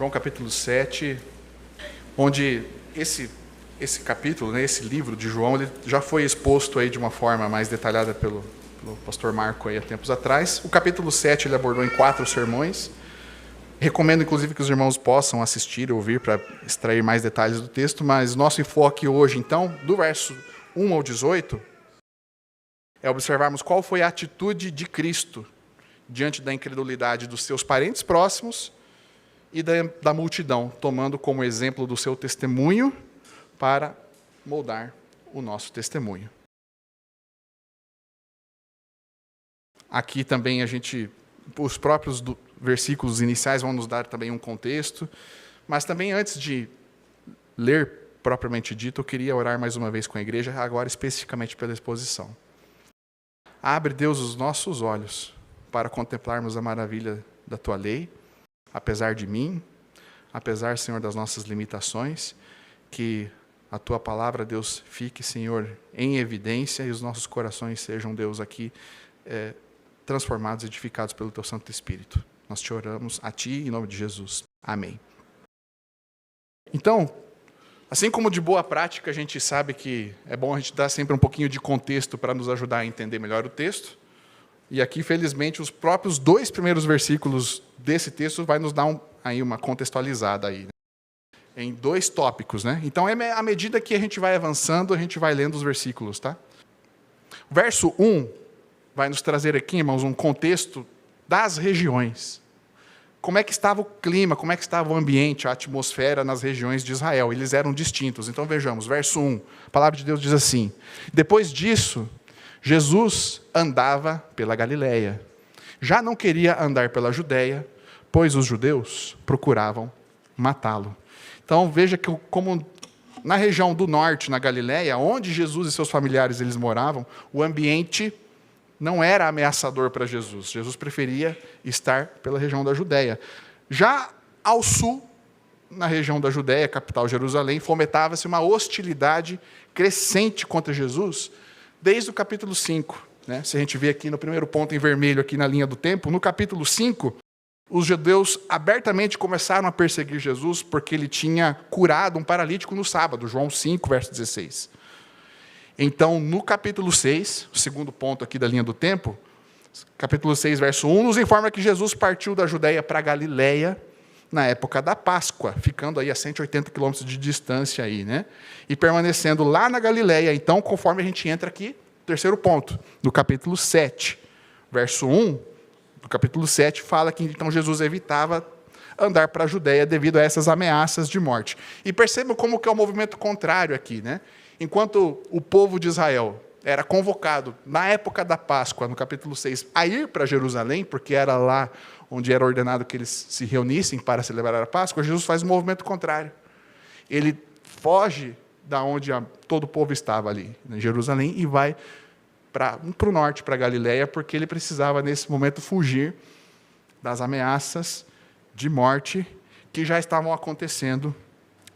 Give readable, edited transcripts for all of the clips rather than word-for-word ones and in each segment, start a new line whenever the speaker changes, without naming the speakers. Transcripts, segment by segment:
João capítulo 7, onde esse capítulo, né, esse livro de João, ele já foi exposto aí de uma forma mais detalhada pelo pastor Marco aí há tempos atrás. O capítulo 7 ele abordou em 4 sermões. Recomendo, inclusive, que os irmãos possam assistir ou ouvir para extrair mais detalhes do texto, mas nosso enfoque hoje, então, do verso 1 ao 18, é observarmos qual foi a atitude de Cristo diante da incredulidade dos seus parentes próximos e da multidão, tomando como exemplo do seu testemunho para moldar o nosso testemunho. Aqui também os próprios versículos iniciais vão nos dar também um contexto, mas também antes de ler propriamente dito, eu queria orar mais uma vez com a igreja, agora especificamente pela exposição. Abre, Deus, os nossos olhos para contemplarmos a maravilha da Tua lei, apesar de mim, apesar, Senhor, das nossas limitações, que a Tua palavra, Deus, fique, Senhor, em evidência e os nossos corações sejam, Deus, aqui transformados, edificados pelo Teu Santo Espírito. Nós te oramos a Ti, em nome de Jesus. Amém. Então, assim como de boa prática, a gente sabe que é bom a gente dar sempre um pouquinho de contexto para nos ajudar a entender melhor o texto. E aqui, felizmente, os próprios 2 primeiros versículos desse texto vai nos dar aí uma contextualizada aí, né? Em 2 tópicos, né? Então, à medida que a gente vai avançando, a gente vai lendo os versículos, tá? O verso 1 vai nos trazer aqui, irmãos, um contexto das regiões. Como é que estava o clima, como é que estava o ambiente, a atmosfera nas regiões de Israel. Eles eram distintos. Então, vejamos, verso 1, a palavra de Deus diz assim: depois disso, Jesus andava pela Galileia. Já não queria andar pela Judeia, pois os judeus procuravam matá-lo. Então, veja que como na região do norte, na Galileia, onde Jesus e seus familiares eles moravam, o ambiente não era ameaçador para Jesus. Jesus preferia estar pela região da Judeia. Já ao sul, na região da Judeia, capital Jerusalém, fomentava-se uma hostilidade crescente contra Jesus, desde o capítulo 5. Né? Se a gente vê aqui no primeiro ponto em vermelho, aqui na linha do tempo, no capítulo 5, os judeus abertamente começaram a perseguir Jesus porque ele tinha curado um paralítico no sábado, João 5, verso 16. Então, no capítulo 6, o segundo ponto aqui da linha do tempo, capítulo 6, verso 1, nos informa que Jesus partiu da Judeia para a Galileia na época da Páscoa, ficando aí a 180 quilômetros de distância aí, né? E permanecendo lá na Galileia. Então, conforme a gente entra aqui, terceiro ponto, no capítulo 7, verso 1, do capítulo 7, fala que então Jesus evitava andar para a Judeia devido a essas ameaças de morte. E percebam como que é o movimento contrário aqui, né? Enquanto o povo de Israel era convocado, na época da Páscoa, no capítulo 6, a ir para Jerusalém, porque era lá onde era ordenado que eles se reunissem para celebrar a Páscoa, Jesus faz um movimento contrário. Ele foge da onde todo o povo estava ali, em Jerusalém, e vai para o norte, para a Galileia, porque ele precisava, nesse momento, fugir das ameaças de morte que já estavam acontecendo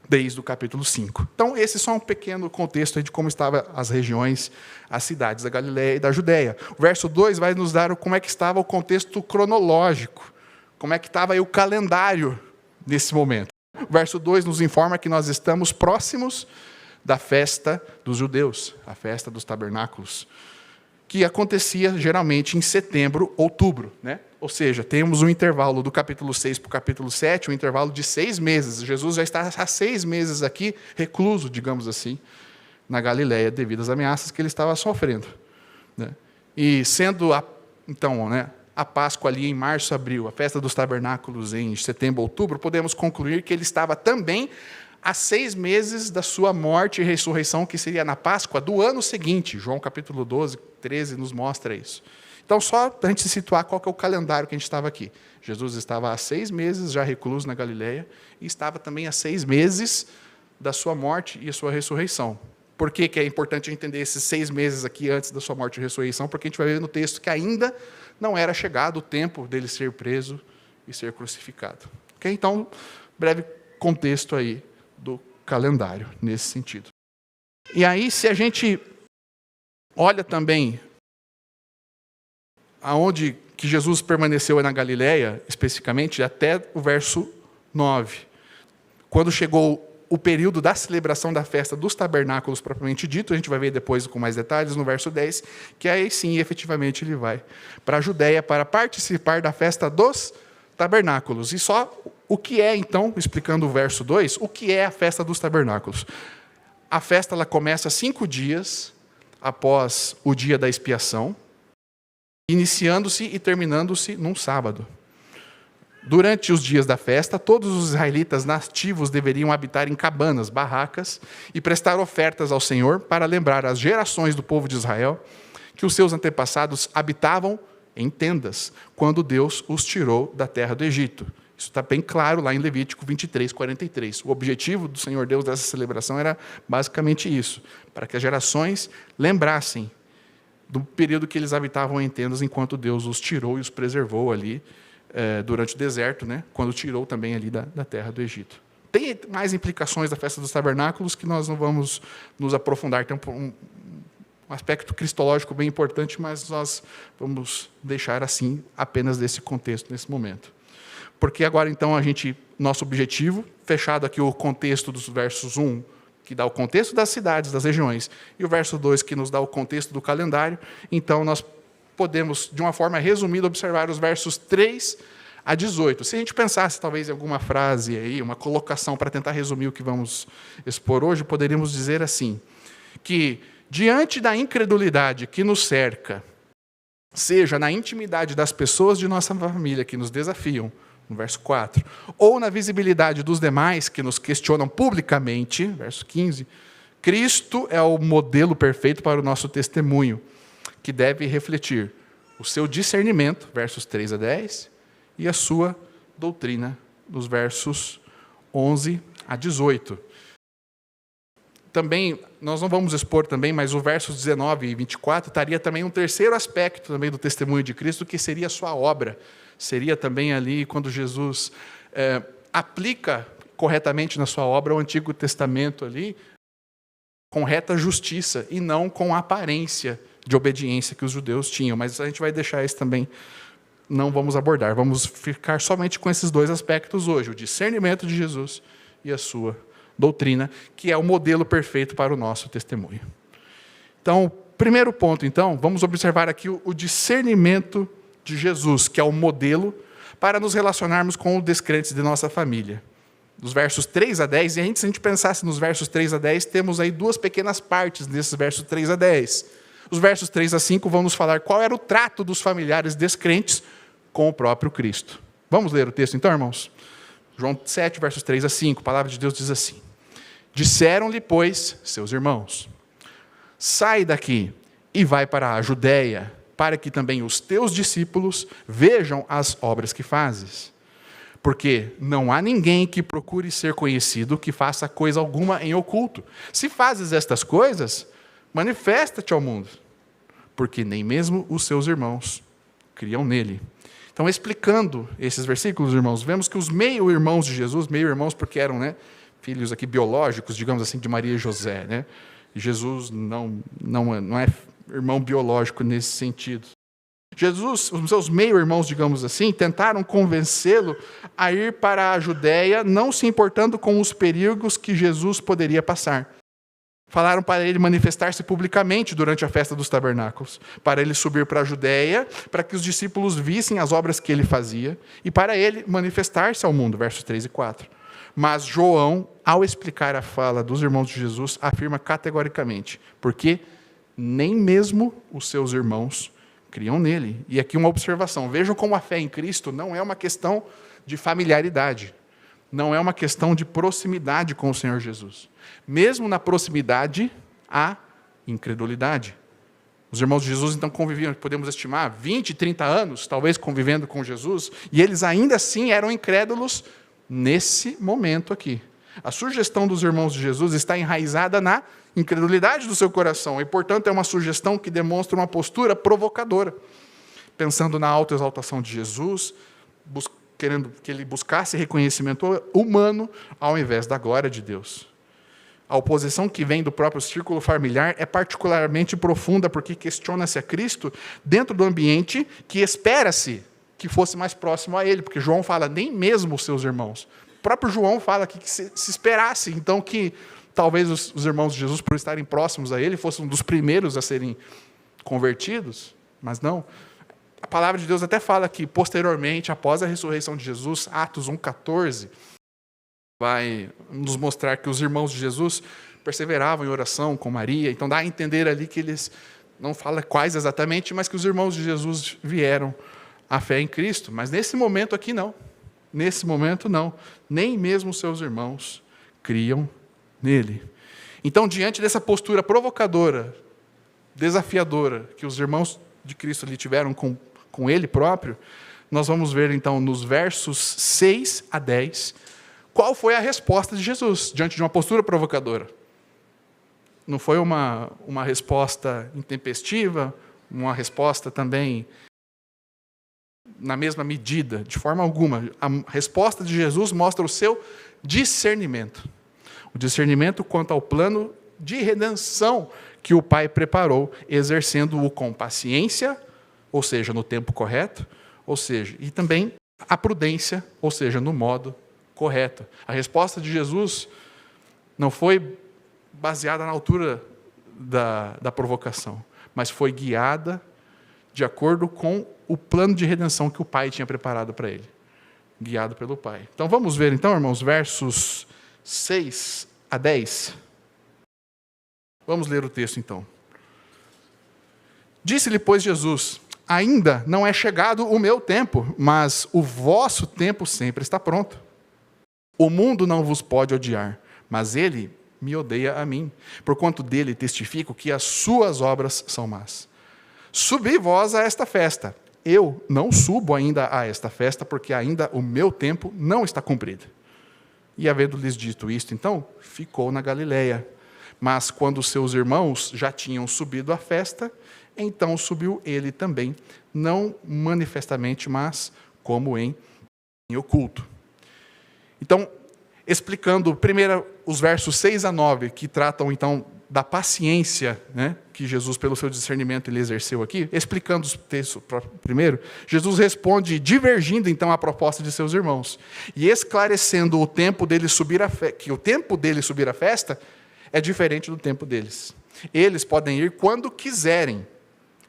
desde o capítulo 5. Então, esse é só um pequeno contexto de como estavam as regiões, as cidades da Galileia e da Judeia. O verso 2 vai nos dar como é que estava o contexto cronológico, como é que estava aí o calendário nesse momento. O verso 2 nos informa que nós estamos próximos da festa dos judeus, a festa dos tabernáculos, que acontecia geralmente em setembro, outubro, né? Ou seja, temos um intervalo do capítulo 6 para o capítulo 7, um intervalo de 6 meses. Jesus já está há 6 meses aqui, recluso, digamos assim, na Galileia, devido às ameaças que ele estava sofrendo, né? E sendo, então, né, a Páscoa ali em março, abril, a festa dos tabernáculos em setembro, outubro, podemos concluir que ele estava também há 6 meses da sua morte e ressurreição, que seria na Páscoa do ano seguinte. João capítulo 12, 13 nos mostra isso. Então, só para a gente se situar qual que é o calendário que a gente estava aqui. Jesus estava há 6 meses já recluso na Galileia e estava também há 6 meses da sua morte e sua ressurreição. Por que é importante entender esses 6 meses aqui antes da sua morte e ressurreição? Porque a gente vai ver no texto que ainda não era chegado o tempo dele ser preso e ser crucificado. Okay? Então, breve contexto aí do calendário, nesse sentido. E aí, se a gente olha também aonde que Jesus permaneceu na Galileia, especificamente, até o verso 9. Quando chegou o período da celebração da festa dos tabernáculos propriamente dito, a gente vai ver depois com mais detalhes no verso 10, que aí sim, efetivamente, ele vai para a Judéia para participar da festa dos tabernáculos. E só o que é, então, explicando o verso 2, o que é a festa dos tabernáculos? A festa ela começa 5 dias após o dia da expiação, iniciando-se e terminando-se num sábado. Durante os dias da festa, todos os israelitas nativos deveriam habitar em cabanas, barracas, e prestar ofertas ao Senhor para lembrar as gerações do povo de Israel que os seus antepassados habitavam em tendas, quando Deus os tirou da terra do Egito. Isso está bem claro lá em Levítico 23, 43. O objetivo do Senhor Deus dessa celebração era basicamente isso, para que as gerações lembrassem do período que eles habitavam em tendas, enquanto Deus os tirou e os preservou ali, durante o deserto, né, quando tirou também ali da terra do Egito. Tem mais implicações da festa dos tabernáculos que nós não vamos nos aprofundar. Tem um aspecto cristológico bem importante, mas nós vamos deixar assim apenas desse contexto nesse momento. Porque agora, então, nosso objetivo, fechado aqui o contexto dos versos 1, que dá o contexto das cidades, das regiões, e o verso 2, que nos dá o contexto do calendário, então nós podemos, de uma forma resumida, observar os versos 3 a 18. Se a gente pensasse, talvez, em alguma frase aí, uma colocação para tentar resumir o que vamos expor hoje, poderíamos dizer assim, que, diante da incredulidade que nos cerca, seja na intimidade das pessoas de nossa família que nos desafiam, no verso 4, ou na visibilidade dos demais que nos questionam publicamente, verso 15, Cristo é o modelo perfeito para o nosso testemunho, que deve refletir o seu discernimento, versos 3 a 10, e a sua doutrina, nos versos 11 a 18. Também, nós não vamos expor também, mas o versos 19 e 24 estaria também um terceiro aspecto também do testemunho de Cristo, que seria a sua obra. Seria também ali quando Jesus aplica corretamente na sua obra o Antigo Testamento ali, com reta justiça e não com a aparência de obediência que os judeus tinham. Mas a gente vai deixar isso também, não vamos abordar. Vamos ficar somente com esses dois aspectos hoje, o discernimento de Jesus e a sua doutrina, que é o modelo perfeito para o nosso testemunho. Então, primeiro ponto, então, vamos observar aqui o discernimento de Jesus, que é o modelo para nos relacionarmos com os descrentes de nossa família. Dos versos 3 a 10, e se a gente pensasse nos versos 3 a 10, temos aí duas pequenas partes desses versos 3 a 10. Os versos 3 a 5 vão nos falar qual era o trato dos familiares descrentes com o próprio Cristo. Vamos ler o texto então, irmãos? João 7, versos 3 a 5, a palavra de Deus diz assim: Disseram-lhe, pois, seus irmãos, sai daqui e vai para a Judéia, para que também os teus discípulos vejam as obras que fazes. Porque não há ninguém que procure ser conhecido que faça coisa alguma em oculto. Se fazes estas coisas, manifesta-te ao mundo, porque nem mesmo os seus irmãos criam nele. Então, explicando esses versículos, irmãos, vemos que os meio-irmãos de Jesus, meio-irmãos porque eram, né, filhos aqui biológicos, digamos assim, de Maria e José, né? E Jesus não é irmão biológico nesse sentido. Jesus, os seus meio-irmãos, digamos assim, tentaram convencê-lo a ir para a Judéia, não se importando com os perigos que Jesus poderia passar. Falaram para ele manifestar-se publicamente durante a festa dos tabernáculos, para ele subir para a Judéia, para que os discípulos vissem as obras que ele fazia, e para ele manifestar-se ao mundo, versos 3 e 4. Mas João, ao explicar a fala dos irmãos de Jesus, afirma categoricamente, porque nem mesmo os seus irmãos criam nele. E aqui uma observação, vejam como a fé em Cristo não é uma questão de familiaridade, não é uma questão de proximidade com o Senhor Jesus. Mesmo na proximidade, há incredulidade. Os irmãos de Jesus, então, conviviam, podemos estimar, 20, 30 anos, talvez, convivendo com Jesus, e eles ainda assim eram incrédulos nesse momento aqui. A sugestão dos irmãos de Jesus está enraizada na incredulidade do seu coração, e, portanto, é uma sugestão que demonstra uma postura provocadora, pensando na autoexaltação de Jesus, querendo que ele buscasse reconhecimento humano ao invés da glória de Deus. A oposição que vem do próprio círculo familiar é particularmente profunda, porque questiona-se a Cristo dentro do ambiente que espera-se que fosse mais próximo a ele, porque João fala, nem mesmo os seus irmãos próprio João fala aqui que se esperasse, então, que talvez os irmãos de Jesus, por estarem próximos a ele, fossem um dos primeiros a serem convertidos, mas não. A palavra de Deus até fala que, posteriormente, após a ressurreição de Jesus, Atos 1,14, vai nos mostrar que os irmãos de Jesus perseveravam em oração com Maria. Então dá a entender ali que eles, não fala quais exatamente, mas que os irmãos de Jesus vieram à fé em Cristo. Mas nesse momento aqui não. Nesse momento não. Nem mesmo seus irmãos criam nele. Então, diante dessa postura provocadora, desafiadora, que os irmãos de Cristo ali tiveram com ele próprio, nós vamos ver então nos versos 6 a 10, qual foi a resposta de Jesus diante de uma postura provocadora. Não foi uma resposta intempestiva, uma resposta também na mesma medida, de forma alguma. A resposta de Jesus mostra o seu discernimento. O discernimento quanto ao plano de redenção que o Pai preparou, exercendo-o com paciência, ou seja, no tempo correto, ou seja, e também a prudência, ou seja, no modo correto. A resposta de Jesus não foi baseada na altura da provocação, mas foi guiada de acordo com o plano de redenção que o Pai tinha preparado para ele, guiado pelo Pai. Então vamos ver então, irmãos, versos 6 a 10. Vamos ler o texto então. Disse-lhe, pois, Jesus: ainda não é chegado o meu tempo, mas o vosso tempo sempre está pronto. O mundo não vos pode odiar, mas ele me odeia a mim, porquanto dele testifico que as suas obras são más. Subi vós a esta festa. Eu não subo ainda a esta festa, porque ainda o meu tempo não está cumprido. E havendo-lhes dito isto, então, ficou na Galileia. Mas quando seus irmãos já tinham subido à festa, então subiu ele também, não manifestamente, mas como em oculto. Então, explicando primeiro os versos 6 a 9, que tratam então da paciência, né, que Jesus, pelo seu discernimento, ele exerceu aqui, explicando os textos primeiro, Jesus responde divergindo então a proposta de seus irmãos e esclarecendo o tempo dele subir que o tempo dele subir à festa é diferente do tempo deles. Eles podem ir quando quiserem,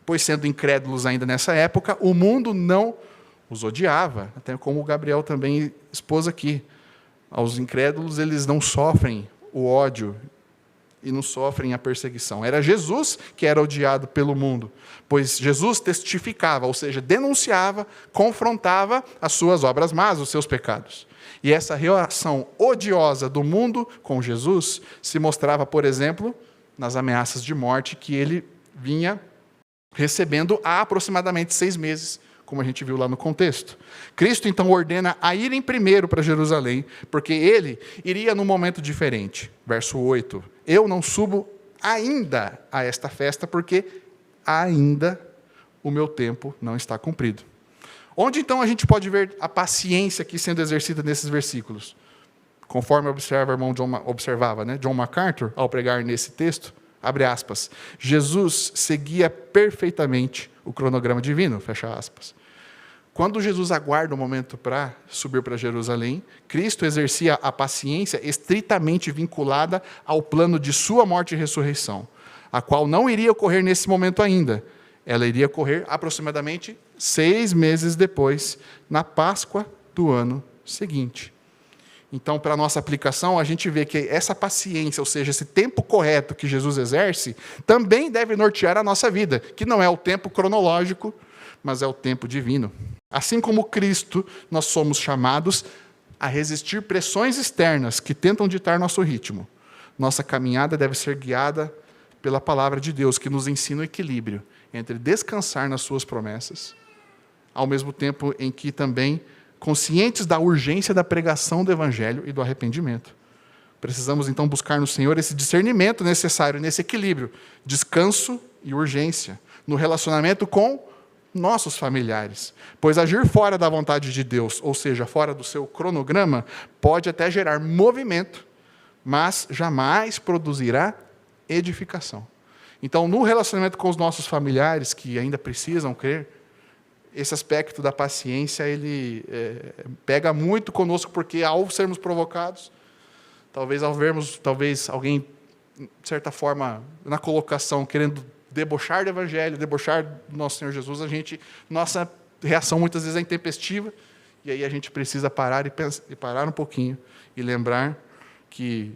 pois sendo incrédulos ainda nessa época, o mundo não os odiava, até como o Gabriel também expôs aqui. Aos incrédulos, eles não sofrem o ódio e não sofrem a perseguição. Era Jesus que era odiado pelo mundo, pois Jesus testificava, ou seja, denunciava, confrontava as suas obras más, os seus pecados. E essa relação odiosa do mundo com Jesus se mostrava, por exemplo, nas ameaças de morte que ele vinha recebendo há aproximadamente 6 meses, como a gente viu lá no contexto. Cristo, então, ordena a irem primeiro para Jerusalém, porque ele iria num momento diferente. Verso 8. Eu não subo ainda a esta festa, porque ainda o meu tempo não está cumprido. Onde, então, a gente pode ver a paciência aqui sendo exercida nesses versículos? Conforme observa o irmão John MacArthur, ao pregar nesse texto, abre aspas, Jesus seguia perfeitamente o cronograma divino, fecha aspas. Quando Jesus aguarda o momento para subir para Jerusalém, Cristo exercia a paciência estritamente vinculada ao plano de sua morte e ressurreição, a qual não iria ocorrer nesse momento ainda. Ela iria ocorrer aproximadamente 6 meses depois, na Páscoa do ano seguinte. Então, para a nossa aplicação, a gente vê que essa paciência, ou seja, esse tempo correto que Jesus exerce, também deve nortear a nossa vida, que não é o tempo cronológico, mas é o tempo divino. Assim como Cristo, nós somos chamados a resistir pressões externas que tentam ditar nosso ritmo. Nossa caminhada deve ser guiada pela palavra de Deus, que nos ensina o equilíbrio entre descansar nas suas promessas, ao mesmo tempo em que também conscientes da urgência da pregação do Evangelho e do arrependimento. Precisamos, então, buscar no Senhor esse discernimento necessário, nesse equilíbrio, descanso e urgência, no relacionamento com nossos familiares. Pois agir fora da vontade de Deus, ou seja, fora do seu cronograma, pode até gerar movimento, mas jamais produzirá edificação. Então, no relacionamento com os nossos familiares, que ainda precisam crer, esse aspecto da paciência, ele pega muito conosco, porque ao sermos provocados, talvez ao vermos alguém, de certa forma, na colocação, querendo debochar do Evangelho, debochar do nosso Senhor Jesus, nossa reação muitas vezes é intempestiva, e aí a gente precisa parar e parar um pouquinho, e lembrar que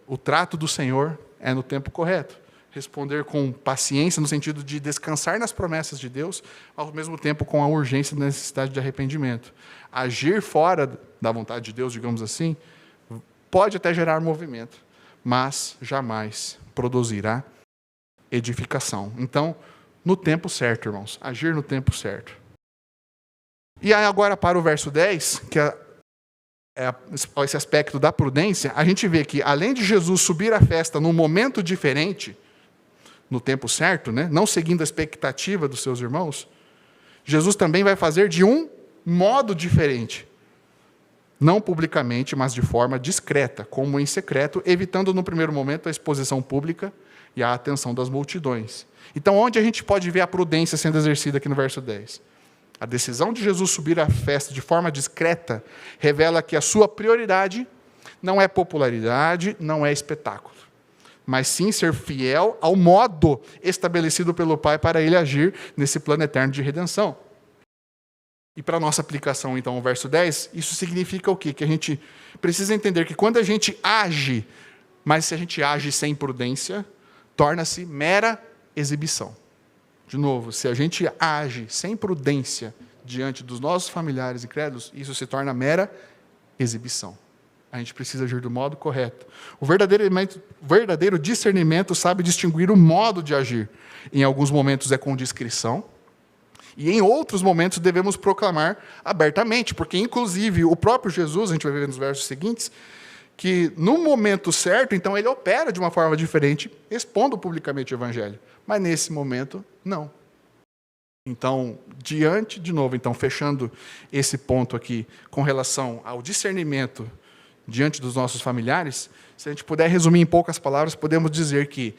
o trato do Senhor é no tempo correto. Responder com paciência, no sentido de descansar nas promessas de Deus, ao mesmo tempo com a urgência da necessidade de arrependimento. Agir fora da vontade de Deus, digamos assim, pode até gerar movimento, mas jamais produzirá edificação. Então, no tempo certo, irmãos, agir no tempo certo. E aí agora para o verso 10, que é esse aspecto da prudência, a gente vê que, além de Jesus subir à festa num momento diferente, no tempo certo, né, não seguindo a expectativa dos seus irmãos, Jesus também vai fazer de um modo diferente. Não publicamente, mas de forma discreta, como em secreto, evitando no primeiro momento a exposição pública e a atenção das multidões. Então, onde a gente pode ver a prudência sendo exercida aqui no verso 10? A decisão de Jesus subir à festa de forma discreta revela que a sua prioridade não é popularidade, não é espetáculo, mas sim ser fiel ao modo estabelecido pelo Pai para ele agir nesse plano eterno de redenção. E para a nossa aplicação, então, o verso 10, isso significa o quê? Que a gente precisa entender que quando a gente age, mas se a gente age sem prudência, torna-se mera exibição. De novo, se a gente age sem prudência diante dos nossos familiares incrédulos, isso se torna mera exibição. A gente precisa agir do modo correto. O verdadeiro discernimento sabe distinguir o modo de agir. Em alguns momentos é com discrição, e em outros momentos devemos proclamar abertamente, porque inclusive o próprio Jesus, a gente vai ver nos versos seguintes, que no momento certo, então ele opera de uma forma diferente, expondo publicamente o Evangelho. Mas nesse momento, não. Então, fechando esse ponto aqui com relação ao discernimento diante dos nossos familiares, se a gente puder resumir em poucas palavras, podemos dizer que,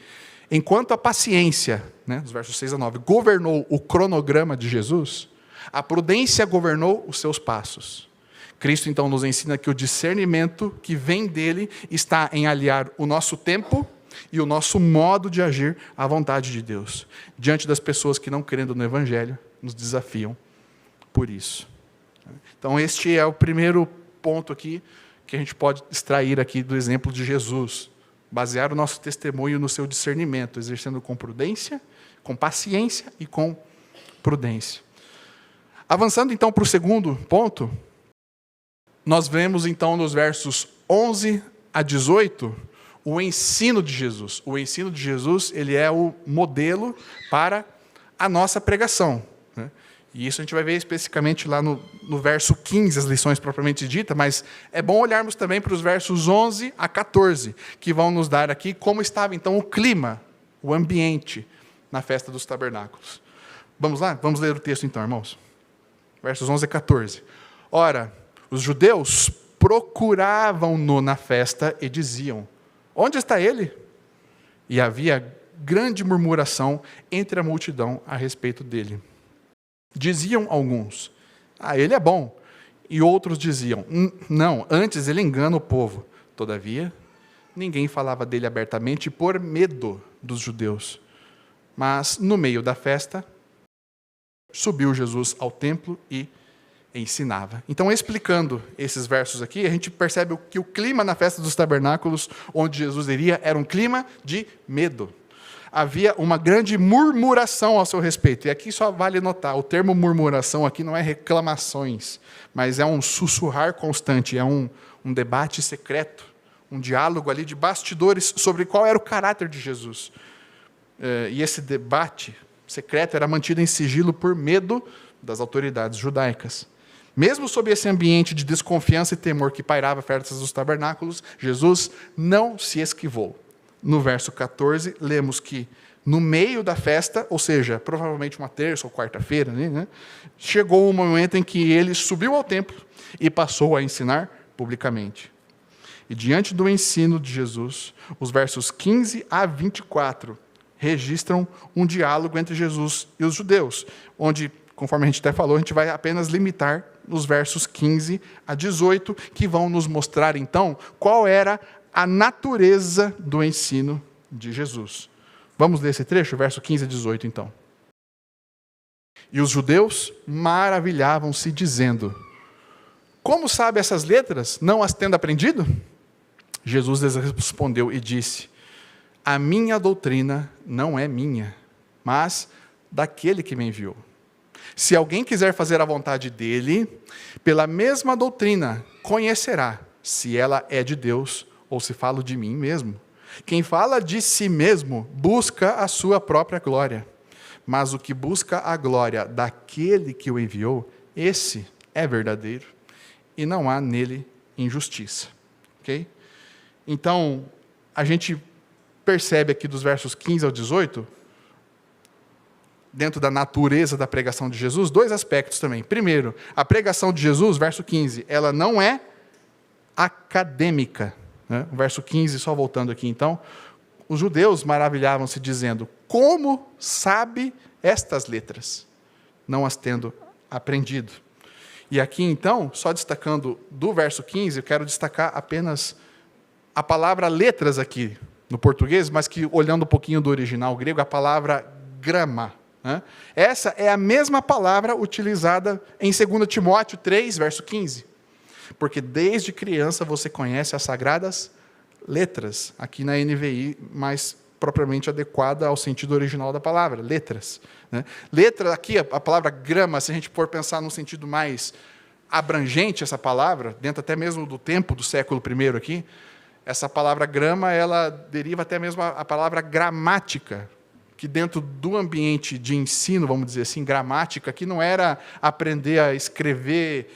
enquanto a paciência, dos versos 6 a 9, governou o cronograma de Jesus, a prudência governou os seus passos. Cristo, então, nos ensina que o discernimento que vem dele está em aliar o nosso tempo e o nosso modo de agir à vontade de Deus, diante das pessoas que, não crendo no Evangelho, nos desafiam por isso. Então, este é o primeiro ponto aqui que a gente pode extrair aqui do exemplo de Jesus. Basear o nosso testemunho no seu discernimento, exercendo com prudência, com paciência e com prudência. Avançando então para o segundo ponto, nós vemos então nos versos 11 a 18 o ensino de Jesus. O ensino de Jesus, ele é o modelo para a nossa pregação. E isso a gente vai ver especificamente lá no verso 15, as lições propriamente ditas, mas é bom olharmos também para os versos 11 a 14, que vão nos dar aqui como estava então o clima, o ambiente na festa dos tabernáculos. Vamos lá? Vamos ler o texto então, irmãos. Versos 11 a 14. Ora, os judeus procuravam-no na festa e diziam: onde está ele? E havia grande murmuração entre a multidão a respeito dele. Diziam alguns: ele é bom. E outros diziam: não, antes ele engana o povo. Todavia, ninguém falava dele abertamente por medo dos judeus. Mas, no meio da festa, subiu Jesus ao templo e ensinava. Então, explicando esses versos aqui, a gente percebe que o clima na festa dos tabernáculos, onde Jesus iria, era um clima de medo. Havia uma grande murmuração ao seu respeito. E aqui só vale notar, o termo murmuração aqui não é reclamações, mas é um sussurrar constante, é um debate secreto, um diálogo ali de bastidores sobre qual era o caráter de Jesus. E esse debate secreto era mantido em sigilo por medo das autoridades judaicas. Mesmo sob esse ambiente de desconfiança e temor que pairava perto dos tabernáculos, Jesus não se esquivou. No verso 14, lemos que no meio da festa, ou seja, provavelmente uma terça ou quarta-feira, chegou o momento em que ele subiu ao templo e passou a ensinar publicamente. E diante do ensino de Jesus, os versos 15 a 24 registram um diálogo entre Jesus e os judeus, onde conforme a gente até falou, a gente vai apenas limitar nos versos 15 a 18, que vão nos mostrar, então, qual era a natureza do ensino de Jesus. Vamos ler esse trecho, verso 15 a 18, então. E os judeus maravilhavam-se, dizendo: como sabe essas letras, não as tendo aprendido? Jesus lhes respondeu e disse: a minha doutrina não é minha, mas daquele que me enviou. Se alguém quiser fazer a vontade dele, pela mesma doutrina conhecerá se ela é de Deus ou se falo de mim mesmo. Quem fala de si mesmo busca a sua própria glória, mas o que busca a glória daquele que o enviou, esse é verdadeiro, e não há nele injustiça. Ok? Então, a gente percebe aqui dos versos 15 ao 18, dentro da natureza da pregação de Jesus, dois aspectos também. Primeiro, a pregação de Jesus, verso 15, ela não é acadêmica. O verso 15, só voltando aqui então, os judeus maravilhavam-se dizendo: como sabe estas letras, não as tendo aprendido? E aqui então, só destacando do verso 15, eu quero destacar apenas a palavra letras aqui no português, mas que olhando um pouquinho do original grego, a palavra grama. Essa é a mesma palavra utilizada em 2 Timóteo 3, verso 15. Porque desde criança você conhece as sagradas letras, aqui na NVI, mais propriamente adequada ao sentido original da palavra, letras. Letra, aqui a palavra grama, se a gente for pensar num sentido mais abrangente, essa palavra, dentro até mesmo do tempo do século I aqui, essa palavra grama, ela deriva até mesmo a palavra gramática, que dentro do ambiente de ensino, vamos dizer assim, gramática, que não era aprender a escrever,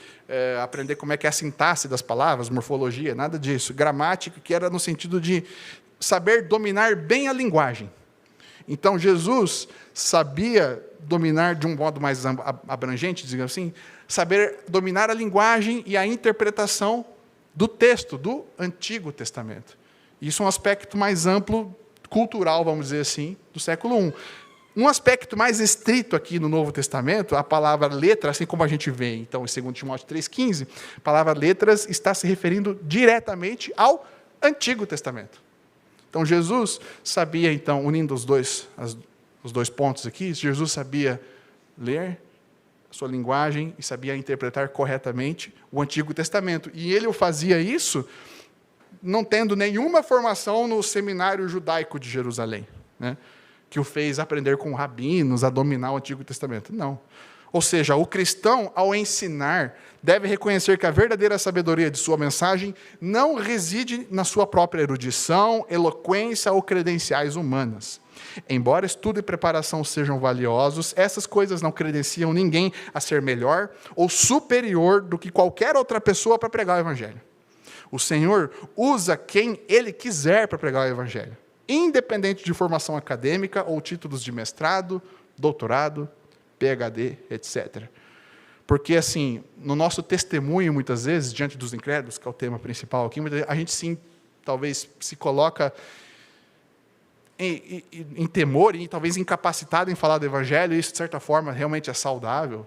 aprender como é que é a sintaxe das palavras, morfologia, nada disso. Gramática, que era no sentido de saber dominar bem a linguagem. Então, Jesus sabia dominar de um modo mais abrangente, digamos assim, saber dominar a linguagem e a interpretação do texto, do Antigo Testamento. Isso é um aspecto mais amplo, cultural, vamos dizer assim, do século I. Um aspecto mais estrito aqui no Novo Testamento, a palavra letra, assim como a gente vê, então, em 2 Timóteo 3,15, a palavra letras está se referindo diretamente ao Antigo Testamento. Então, Jesus sabia, então, unindo os dois pontos aqui, Jesus sabia ler a sua linguagem e sabia interpretar corretamente o Antigo Testamento. E ele fazia isso não tendo nenhuma formação no seminário judaico de Jerusalém, que o fez aprender com rabinos a dominar o Antigo Testamento. Não. Ou seja, o cristão, ao ensinar, deve reconhecer que a verdadeira sabedoria de sua mensagem não reside na sua própria erudição, eloquência ou credenciais humanas. Embora estudo e preparação sejam valiosos, essas coisas não credenciam ninguém a ser melhor ou superior do que qualquer outra pessoa para pregar o Evangelho. O Senhor usa quem Ele quiser para pregar o Evangelho, independente de formação acadêmica ou títulos de mestrado, doutorado, PhD, etc. Porque, assim, no nosso testemunho, muitas vezes, diante dos incrédulos, que é o tema principal aqui, a gente, sim, talvez se coloca em temor e talvez incapacitado em falar do Evangelho, e isso, de certa forma, realmente é saudável.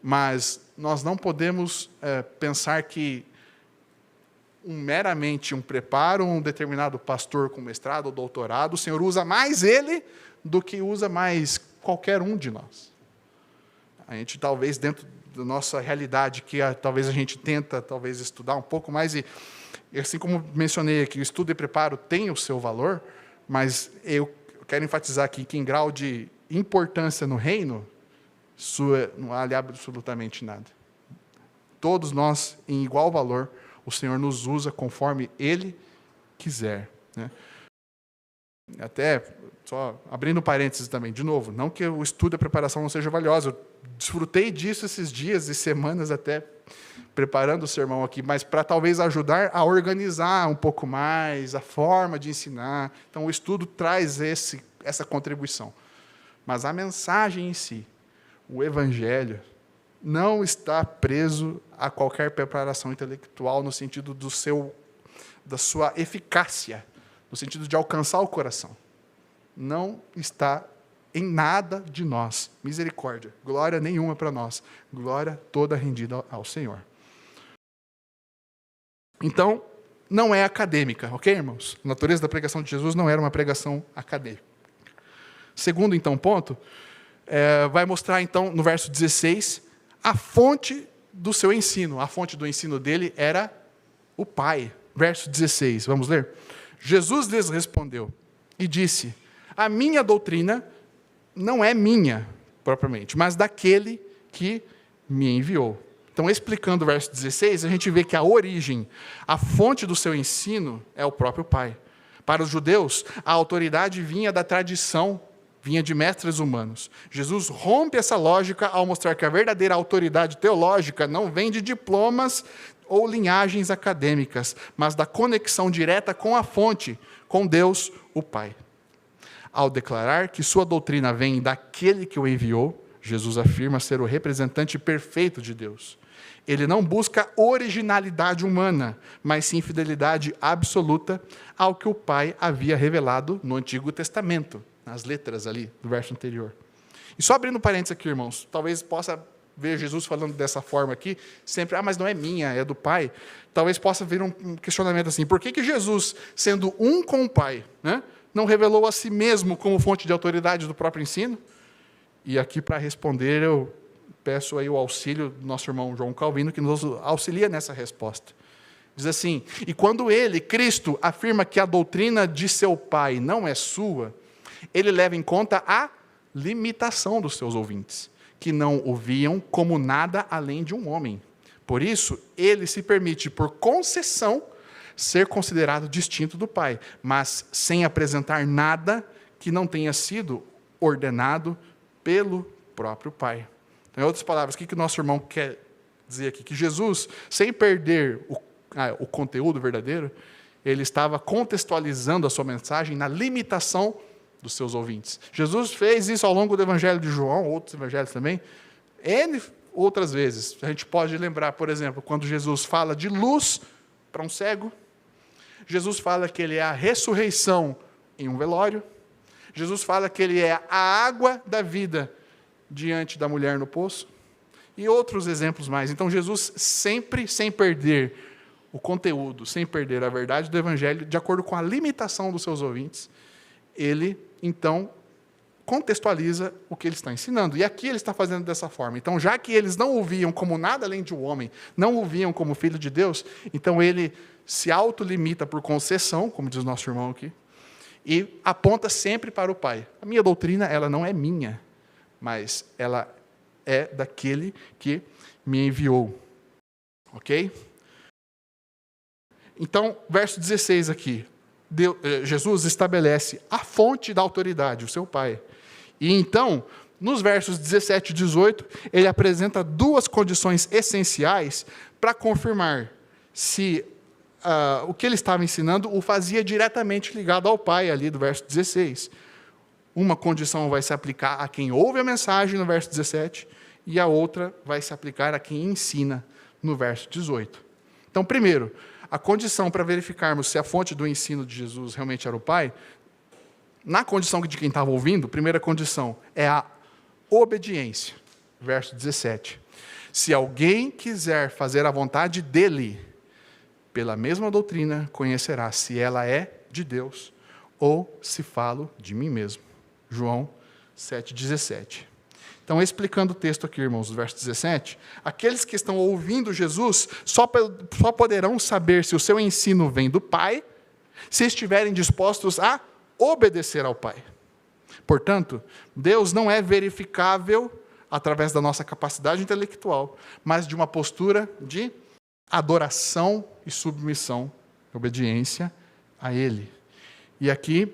Mas nós não podemos pensar que meramente um preparo, um determinado pastor com mestrado ou doutorado, o Senhor usa mais ele do que usa mais qualquer um de nós. A gente, talvez, dentro da nossa realidade, que talvez a gente tenta talvez estudar um pouco mais, e assim como mencionei aqui, o estudo e preparo tem o seu valor, mas eu quero enfatizar aqui que em grau de importância no reino, isso não vale absolutamente nada. Todos nós, em igual valor, o Senhor nos usa conforme Ele quiser. Até, só abrindo parênteses também, de novo, não que o estudo e a preparação não seja valiosa, eu desfrutei disso esses dias e semanas até preparando o sermão aqui, mas para talvez ajudar a organizar um pouco mais a forma de ensinar. Então, o estudo traz essa contribuição. Mas a mensagem em si, o Evangelho, não está preso a qualquer preparação intelectual no sentido da sua eficácia, no sentido de alcançar o coração. Não está em nada de nós. Misericórdia, glória nenhuma para nós. Glória toda rendida ao Senhor. Então, não é acadêmica, ok, irmãos? A natureza da pregação de Jesus não era uma pregação acadêmica. Segundo, então, ponto, vai mostrar, então, no verso 16, a fonte do seu ensino. A fonte do ensino dele era o Pai. Verso 16, vamos ler? Jesus lhes respondeu e disse: a minha doutrina não é minha, propriamente, mas daquele que me enviou. Então, explicando o verso 16, a gente vê que a origem, a fonte do seu ensino é o próprio Pai. Para os judeus, a autoridade vinha da tradição, vinha de mestres humanos. Jesus rompe essa lógica ao mostrar que a verdadeira autoridade teológica não vem de diplomas ou linhagens acadêmicas, mas da conexão direta com a fonte, com Deus, o Pai. Ao declarar que sua doutrina vem daquele que o enviou, Jesus afirma ser o representante perfeito de Deus. Ele não busca originalidade humana, mas sim fidelidade absoluta ao que o Pai havia revelado no Antigo Testamento, nas letras ali do verso anterior. E só abrindo parênteses aqui, irmãos, talvez possa ver Jesus falando dessa forma aqui, sempre, mas não é minha, é do Pai. Talvez possa vir um questionamento assim, por que Jesus, sendo um com o Pai, né, não revelou a si mesmo como fonte de autoridade do próprio ensino? E aqui, para responder, eu peço aí o auxílio do nosso irmão João Calvino, que nos auxilia nessa resposta. Diz assim: e quando ele, Cristo, afirma que a doutrina de seu Pai não é sua, ele leva em conta a limitação dos seus ouvintes, que não o viam como nada além de um homem. Por isso, ele se permite, por concessão, ser considerado distinto do Pai, mas sem apresentar nada que não tenha sido ordenado pelo próprio Pai. Então, em outras palavras, o que o nosso irmão quer dizer aqui? Que Jesus, sem perder o conteúdo verdadeiro, ele estava contextualizando a sua mensagem na limitação dos seus ouvintes. Jesus fez isso ao longo do Evangelho de João, outros evangelhos também, N outras vezes. A gente pode lembrar, por exemplo, quando Jesus fala de luz para um cego, Jesus fala que ele é a ressurreição em um velório, Jesus fala que ele é a água da vida diante da mulher no poço, e outros exemplos mais. Então, Jesus sempre, sem perder o conteúdo, sem perder a verdade do Evangelho, de acordo com a limitação dos seus ouvintes, ele, então, contextualiza o que ele está ensinando. E aqui ele está fazendo dessa forma. Então, já que eles não o viam como nada além de um homem, não o viam como filho de Deus, então ele se autolimita por concessão, como diz o nosso irmão aqui, e aponta sempre para o Pai. A minha doutrina, ela não é minha, mas ela é daquele que me enviou. Ok? Então, verso 16 aqui. Jesus estabelece a fonte da autoridade, o seu Pai. E então, nos versos 17 e 18, ele apresenta duas condições essenciais para confirmar se o que ele estava ensinando o fazia diretamente ligado ao Pai, ali do verso 16. Uma condição vai se aplicar a quem ouve a mensagem, no verso 17, e a outra vai se aplicar a quem ensina, no verso 18. Então, primeiro, a condição para verificarmos se a fonte do ensino de Jesus realmente era o Pai, na condição de quem estava ouvindo, primeira condição é a obediência. Verso 17. Se alguém quiser fazer a vontade dele, pela mesma doutrina conhecerá se ela é de Deus ou se falo de mim mesmo. João 7,17. Então, explicando o texto aqui, irmãos, do verso 17, aqueles que estão ouvindo Jesus só poderão saber se o seu ensino vem do Pai, se estiverem dispostos a obedecer ao Pai. Portanto, Deus não é verificável através da nossa capacidade intelectual, mas de uma postura de adoração e submissão, obediência a Ele. E aqui,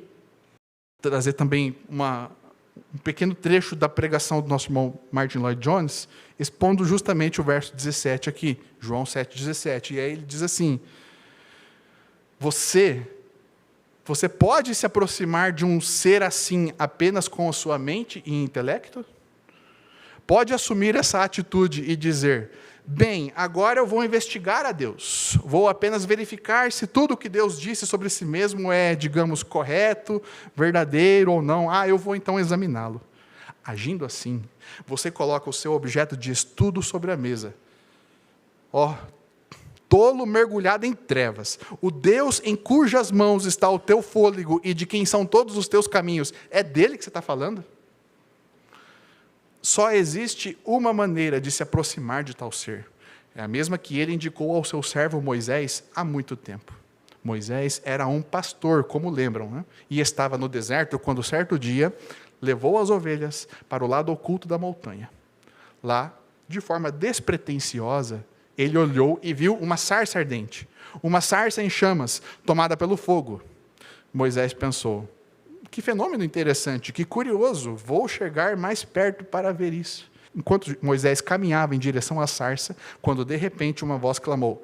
trazer também um pequeno trecho da pregação do nosso irmão Martin Lloyd Jones, expondo justamente o verso 17 aqui, João 7,17. E aí ele diz assim: Você pode se aproximar de um ser assim apenas com a sua mente e intelecto? Pode assumir essa atitude e dizer: bem, agora eu vou investigar a Deus. Vou apenas verificar se tudo o que Deus disse sobre si mesmo é, digamos, correto, verdadeiro ou não. Eu vou então examiná-lo. Agindo assim, você coloca o seu objeto de estudo sobre a mesa. Tolo mergulhado em trevas. O Deus em cujas mãos está o teu fôlego e de quem são todos os teus caminhos, é dele que você está falando? Só existe uma maneira de se aproximar de tal ser. É a mesma que ele indicou ao seu servo Moisés há muito tempo. Moisés era um pastor, como lembram, né? E estava no deserto quando, certo dia, levou as ovelhas para o lado oculto da montanha. Lá, de forma despretensiosa, ele olhou e viu uma sarça ardente, uma sarça em chamas, tomada pelo fogo. Moisés pensou, que fenômeno interessante, que curioso, vou chegar mais perto para ver isso. Enquanto Moisés caminhava em direção à sarça, quando de repente uma voz clamou,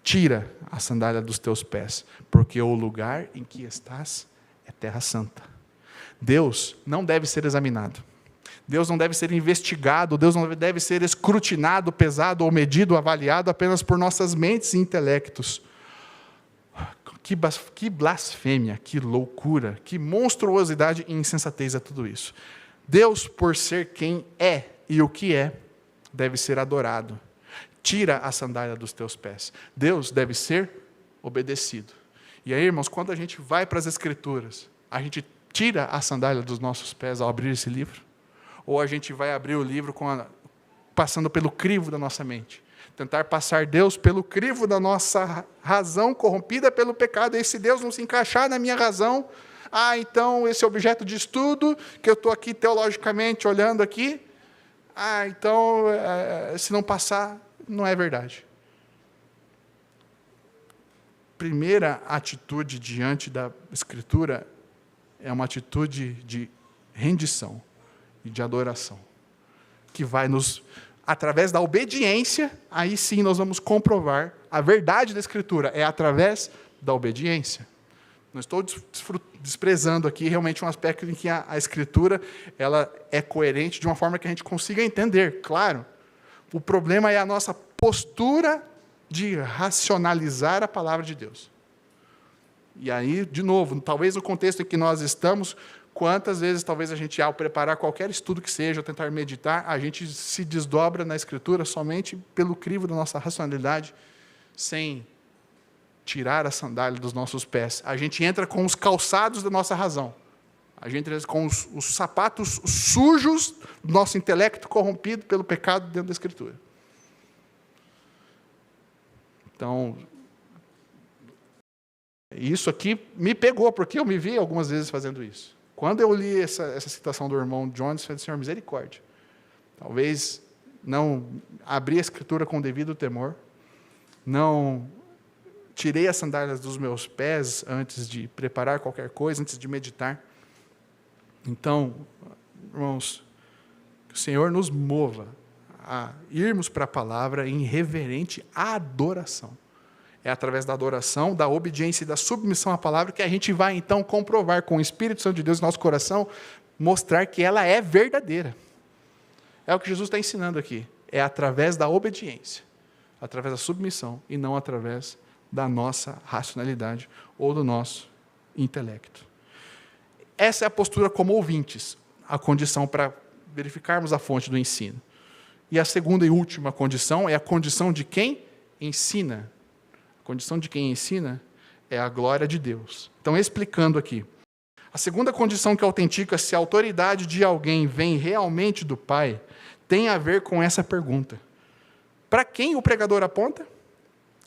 tira a sandália dos teus pés, porque o lugar em que estás é terra santa. Deus não deve ser examinado. Deus não deve ser investigado, Deus não deve ser escrutinado, pesado ou medido, avaliado apenas por nossas mentes e intelectos. Que blasfêmia, que loucura, que monstruosidade e insensatez é tudo isso. Deus, por ser quem é e o que é, deve ser adorado. Tira a sandália dos teus pés. Deus deve ser obedecido. E aí, irmãos, quando a gente vai para as Escrituras, a gente tira a sandália dos nossos pés ao abrir esse livro? Ou a gente vai abrir o livro passando pelo crivo da nossa mente? Tentar passar Deus pelo crivo da nossa razão corrompida pelo pecado. E se Deus não se encaixar na minha razão, então esse objeto de estudo, que eu estou aqui teologicamente olhando aqui, então se não passar, não é verdade. Primeira atitude diante da Escritura é uma atitude de rendição e de adoração, que vai através da obediência, aí sim nós vamos comprovar a verdade da Escritura, é através da obediência. Não estou desprezando aqui realmente um aspecto em que a Escritura ela é coerente de uma forma que a gente consiga entender, claro. O problema é a nossa postura de racionalizar a palavra de Deus. E aí, de novo, talvez no contexto em que nós estamos, quantas vezes, talvez a gente, ao preparar qualquer estudo que seja, ou tentar meditar, a gente se desdobra na Escritura somente pelo crivo da nossa racionalidade, sem tirar a sandália dos nossos pés. A gente entra com os calçados da nossa razão. A gente entra com os sapatos sujos do nosso intelecto corrompido pelo pecado dentro da Escritura. Então, isso aqui me pegou, porque eu me vi algumas vezes fazendo isso. Quando eu li essa citação do irmão Jones, eu falei, Senhor, misericórdia. Talvez não abri a Escritura com o devido temor, não tirei as sandálias dos meus pés antes de preparar qualquer coisa, antes de meditar. Então, irmãos, que o Senhor nos mova a irmos para a palavra em reverente adoração. É através da adoração, da obediência e da submissão à palavra que a gente vai, então, comprovar com o Espírito Santo de Deus no nosso coração, mostrar que ela é verdadeira. É o que Jesus está ensinando aqui. É através da obediência, através da submissão, e não através da nossa racionalidade ou do nosso intelecto. Essa é a postura como ouvintes, a condição para verificarmos a fonte do ensino. E a segunda e última condição é a condição de quem ensina. A condição de quem ensina é a glória de Deus. Então, explicando aqui. A segunda condição que autentica se a autoridade de alguém vem realmente do Pai, tem a ver com essa pergunta. Para quem o pregador aponta?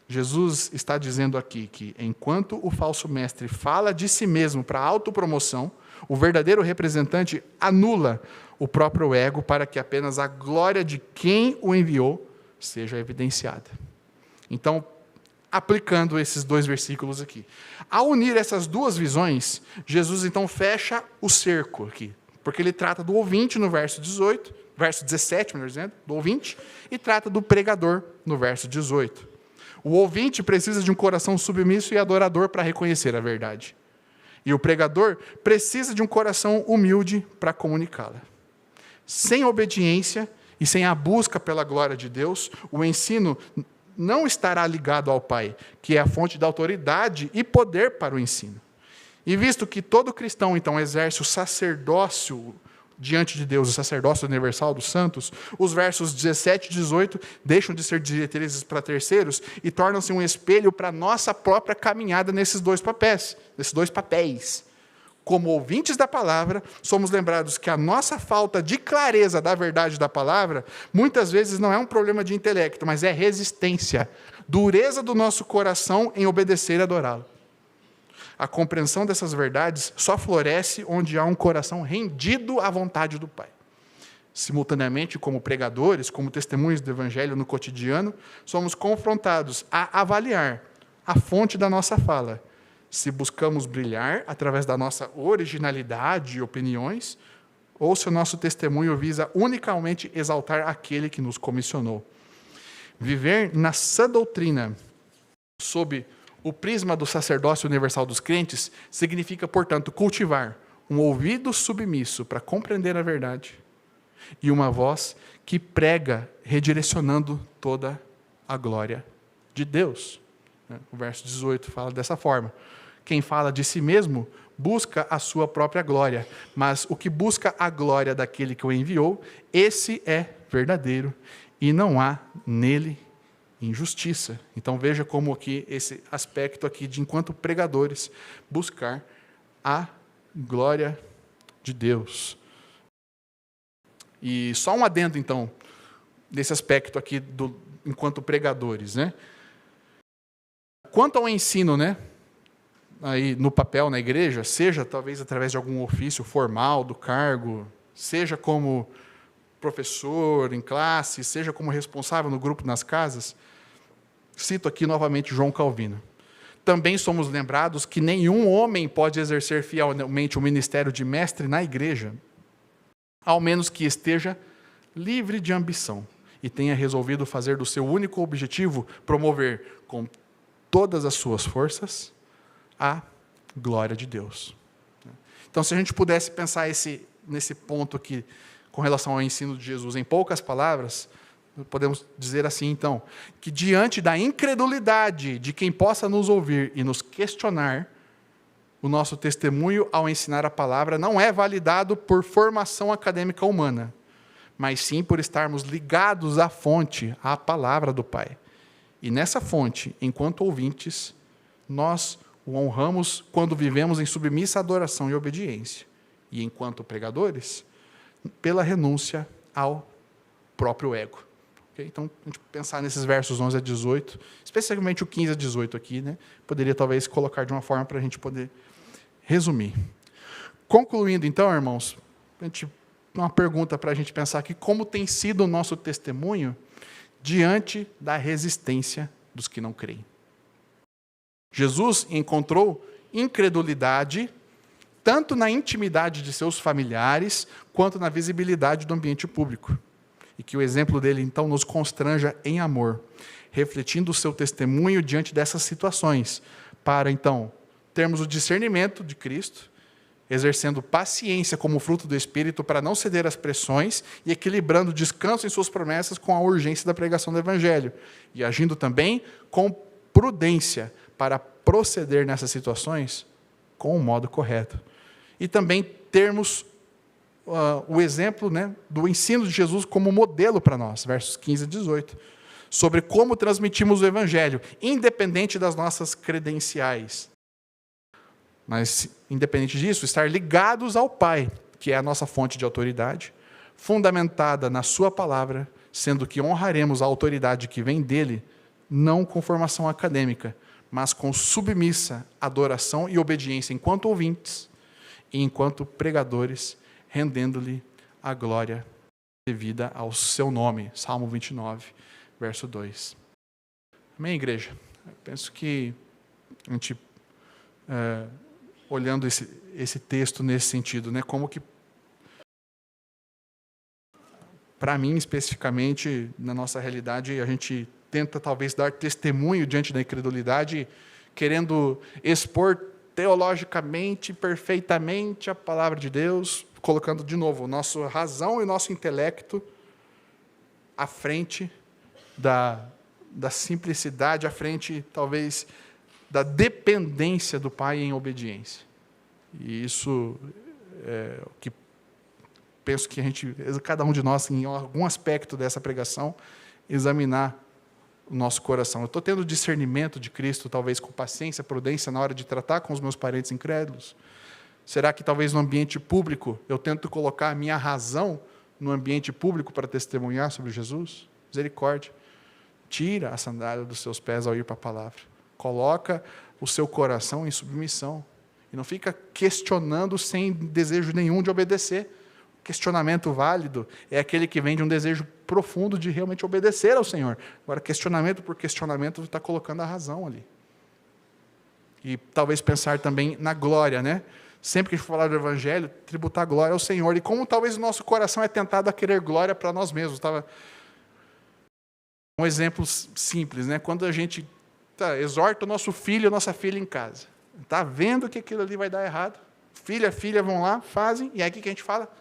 Jesus está dizendo aqui que, enquanto o falso mestre fala de si mesmo para autopromoção, o verdadeiro representante anula o próprio ego para que apenas a glória de quem o enviou seja evidenciada. Então, aplicando esses dois versículos aqui. Ao unir essas duas visões, Jesus então fecha o cerco aqui, porque ele trata do ouvinte no verso 17, melhor dizendo, do ouvinte, e trata do pregador no verso 18. O ouvinte precisa de um coração submisso e adorador para reconhecer a verdade. E o pregador precisa de um coração humilde para comunicá-la. Sem obediência e sem a busca pela glória de Deus, o ensino não estará ligado ao Pai, que é a fonte da autoridade e poder para o ensino. E visto que todo cristão, então, exerce o sacerdócio diante de Deus, o sacerdócio universal dos santos, os versos 17 e 18 deixam de ser diretrizes para terceiros e tornam-se um espelho para a nossa própria caminhada nesses dois papéis. Como ouvintes da palavra, somos lembrados que a nossa falta de clareza da verdade da palavra, muitas vezes não é um problema de intelecto, mas é resistência, dureza do nosso coração em obedecer e adorá-lo. A compreensão dessas verdades só floresce onde há um coração rendido à vontade do Pai. Simultaneamente, como pregadores, como testemunhos do Evangelho no cotidiano, somos confrontados a avaliar a fonte da nossa fala. Se buscamos brilhar através da nossa originalidade e opiniões, ou se o nosso testemunho visa unicamente exaltar aquele que nos comissionou. Viver na sã doutrina, sob o prisma do sacerdócio universal dos crentes, significa, portanto, cultivar um ouvido submisso para compreender a verdade e uma voz que prega, redirecionando toda a glória de Deus. O verso 18 fala dessa forma. Quem fala de si mesmo busca a sua própria glória, mas o que busca a glória daquele que o enviou, esse é verdadeiro, e não há nele injustiça. Então veja como aqui esse aspecto aqui de, enquanto pregadores, buscar a glória de Deus. E só um adendo, então, desse aspecto aqui enquanto pregadores, né? Quanto ao ensino, né? Aí no papel na igreja, seja talvez através de algum ofício formal do cargo, seja como professor em classe, seja como responsável no grupo nas casas, cito aqui novamente João Calvino. Também somos lembrados que nenhum homem pode exercer fielmente o ministério de mestre na igreja, ao menos que esteja livre de ambição e tenha resolvido fazer do seu único objetivo promover com todas as suas forças a glória de Deus. Então, se a gente pudesse pensar nesse ponto aqui, com relação ao ensino de Jesus, em poucas palavras, podemos dizer assim, então, que diante da incredulidade de quem possa nos ouvir e nos questionar, o nosso testemunho ao ensinar a palavra não é validado por formação acadêmica humana, mas sim por estarmos ligados à fonte, à palavra do Pai. E nessa fonte, enquanto ouvintes, nós o honramos quando vivemos em submissa adoração e obediência. E enquanto pregadores, pela renúncia ao próprio ego. Okay? Então, a gente pensar nesses versos 11 a 18, especialmente o 15 a 18 aqui, né? Poderia talvez colocar de uma forma para a gente poder resumir. Concluindo então, irmãos, uma pergunta para a gente pensar aqui, como tem sido o nosso testemunho diante da resistência dos que não creem? Jesus encontrou incredulidade tanto na intimidade de seus familiares, quanto na visibilidade do ambiente público. E que o exemplo dele, então, nos constranja em amor, refletindo o seu testemunho diante dessas situações, para, então, termos o discernimento de Cristo, exercendo paciência como fruto do Espírito para não ceder às pressões e equilibrando o descanso em suas promessas com a urgência da pregação do Evangelho, e agindo também com prudência para proceder nessas situações com o modo correto. E também termos o exemplo, né, do ensino de Jesus como modelo para nós, versos 15 a 18, sobre como transmitimos o Evangelho, independente das nossas credenciais. Mas, independente disso, estar ligados ao Pai, que é a nossa fonte de autoridade, fundamentada na sua palavra, sendo que honraremos a autoridade que vem dele, não com formação acadêmica, mas com submissa adoração e obediência enquanto ouvintes e enquanto pregadores, rendendo-lhe a glória devida ao seu nome. Salmo 29, verso 2. Amém, igreja? Eu penso que a gente, olhando esse texto nesse sentido, né, como que, para mim, especificamente, na nossa realidade, a gente tenta talvez dar testemunho diante da incredulidade, querendo expor teologicamente, perfeitamente a palavra de Deus, colocando de novo nossa razão e nosso intelecto à frente da simplicidade, à frente, talvez, da dependência do Pai em obediência. E isso é o que penso que cada um de nós, em algum aspecto dessa pregação, examinar o nosso coração. Eu estou tendo discernimento de Cristo, talvez com paciência, prudência, na hora de tratar com os meus parentes incrédulos? Será que talvez no ambiente público eu tento colocar a minha razão no ambiente público para testemunhar sobre Jesus? Misericórdia. Tira a sandália dos seus pés ao ir para a palavra. Coloca o seu coração em submissão. E não fica questionando sem desejo nenhum de obedecer. Questionamento válido é aquele que vem de um desejo profundo de realmente obedecer ao Senhor. Agora, questionamento por questionamento está colocando a razão ali. E talvez pensar também na glória, né? Sempre que a gente for falar do Evangelho, tributar glória ao Senhor. E como talvez o nosso coração é tentado a querer glória para nós mesmos. Um exemplo simples, né? Quando a gente exorta o nosso filho e a nossa filha em casa. Está vendo que aquilo ali vai dar errado. Filha vão lá, fazem, e aí o que a gente fala?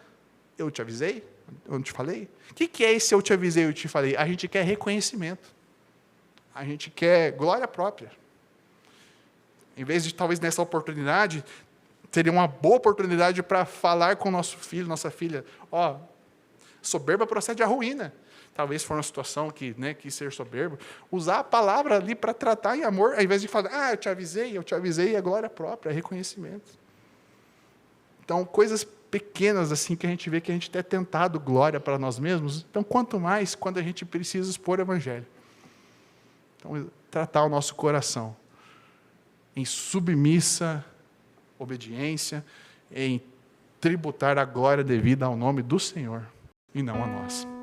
Eu te avisei? Eu não te falei? O que é esse eu te avisei, eu te falei? A gente quer reconhecimento. A gente quer glória própria. Em vez de, talvez, nessa oportunidade, seria uma boa oportunidade para falar com o nosso filho, nossa filha. Soberba procede à ruína. Talvez for uma situação que quis ser soberbo. Usar a palavra ali para tratar em amor, ao invés de falar, eu te avisei, é glória própria, é reconhecimento. Então, coisas pequenas assim que a gente vê que a gente tem tentado glória para nós mesmos. Então, quanto mais quando a gente precisa expor o Evangelho. Então, tratar o nosso coração em submissa obediência, em tributar a glória devida ao nome do Senhor e não a nós.